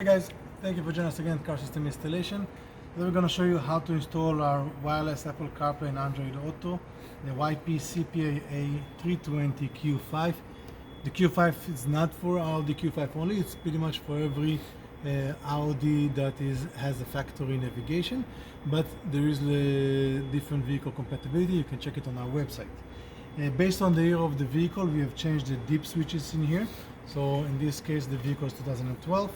Hey guys, thank you for joining us again at Car System Installation. Today we're going to show you how to install our wireless Apple Carplay and Android Auto, the YP-CPAA-320Q5. The Q5 is not for Audi Q5 only, it's pretty much for every Audi that has a factory navigation, but there is different vehicle compatibility. You can check it on our website. Based on the year of the vehicle, we have changed the dip switches in here. So in this case, the vehicle is 2012.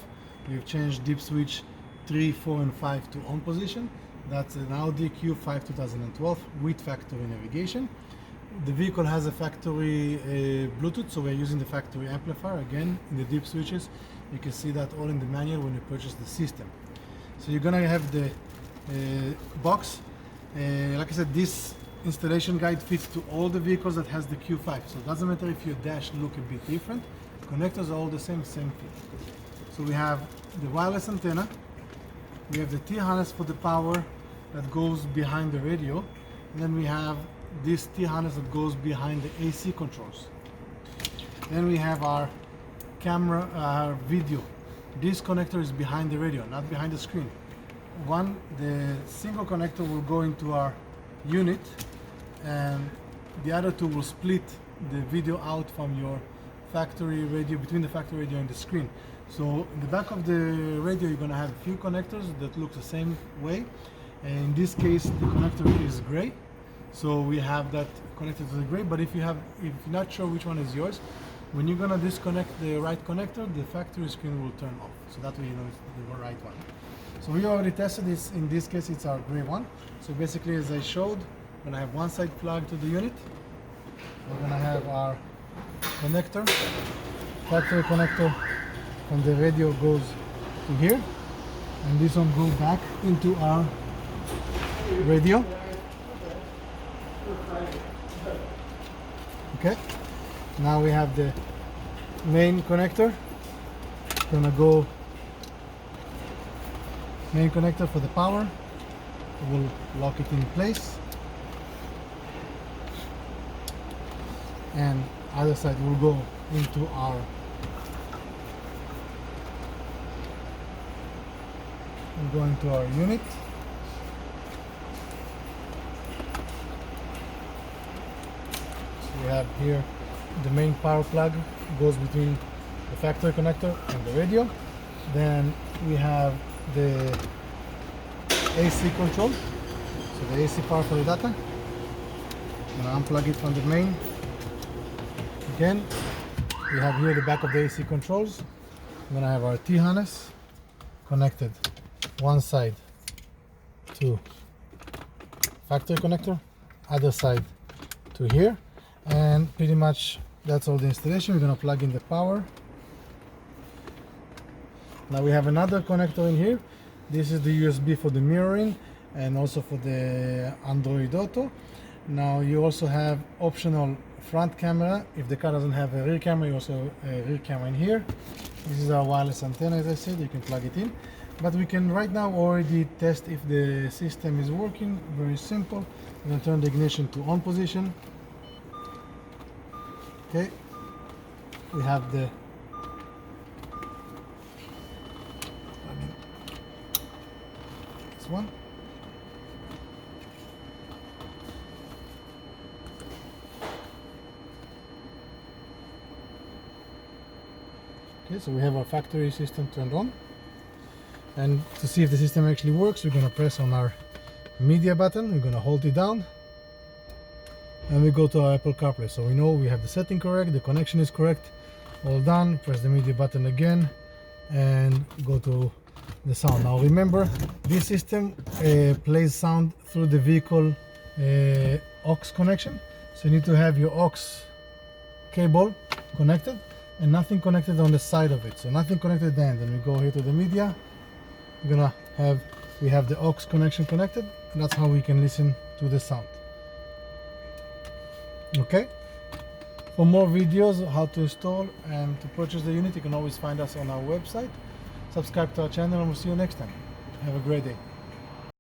We've changed dip switch 3, 4, and 5 to on position. That's an Audi Q5 2012 with factory navigation. The vehicle has a factory Bluetooth, so we're using the factory amplifier again in the dip switches. You can see that all in the manual when you purchase the system. So you're gonna have the box. Like I said, this installation guide fits to all the vehicles that has the Q5. So it doesn't matter if your dash look a bit different. Connectors are all the same thing. So we have the wireless antenna, we have the T-harness for the power that goes behind the radio, and then we have this T-harness that goes behind the AC controls. Then we have our camera, our video. This connector is behind the radio, not behind the screen. The single connector will go into our unit, and the other two will split the video out from your factory radio, between the factory radio and the screen. So in the back of the radio, you're going to have a few connectors that look the same way. And in this case, the connector is gray. So we have that connected to the gray. But if you're not sure which one is yours, when you're going to disconnect the right connector, the factory screen will turn off. So that way you know it's the right one. So we already tested this. In this case, it's our gray one. So basically, as I showed, we're going to have one side plug to the unit. We're going to have our connector, factory connector. And the radio goes to here, and this one goes back into our radio. Okay, now we have the main connector. Gonna go main connector for the power. We'll lock it in place, and other side will go into our our unit. So we have here the main power plug goes between the factory connector and the radio. Then we have the AC control, so the AC power for the data. I'm gonna unplug it from the main. Again, we have here the back of the AC controls. I'm gonna have our T-harness connected one side to factory connector, other side to here, and pretty much that's all the installation. We're going to plug in the power. Now we have another connector in here. This is the USB for the mirroring and also for the Android Auto. Now you also have optional front camera. If the car doesn't have a rear camera, you also have a rear camera in here. This is our wireless antenna, as I said. You can plug it in. But we can right now already test if the system is working. Very simple. We're going to turn the ignition to on position. Okay. We have the this one. Okay, so we have our factory system turned on. And to see if the system actually works, we're going to press on our media button. We're going to hold it down, and we go to our Apple CarPlay. So we know we have the setting correct, the connection is correct, all done. Press the media button again and go to the sound. Now remember, this system plays sound through the vehicle aux connection. So you need to have your aux cable connected and nothing connected on the side of it. So nothing connected at the end. Then we go here to the media. We have the aux connection connected, and that's how we can listen to the sound. Okay, for more videos how to install and to purchase the unit, you can always find us on our website. Subscribe to our channel, and we'll see you next time. Have a great day.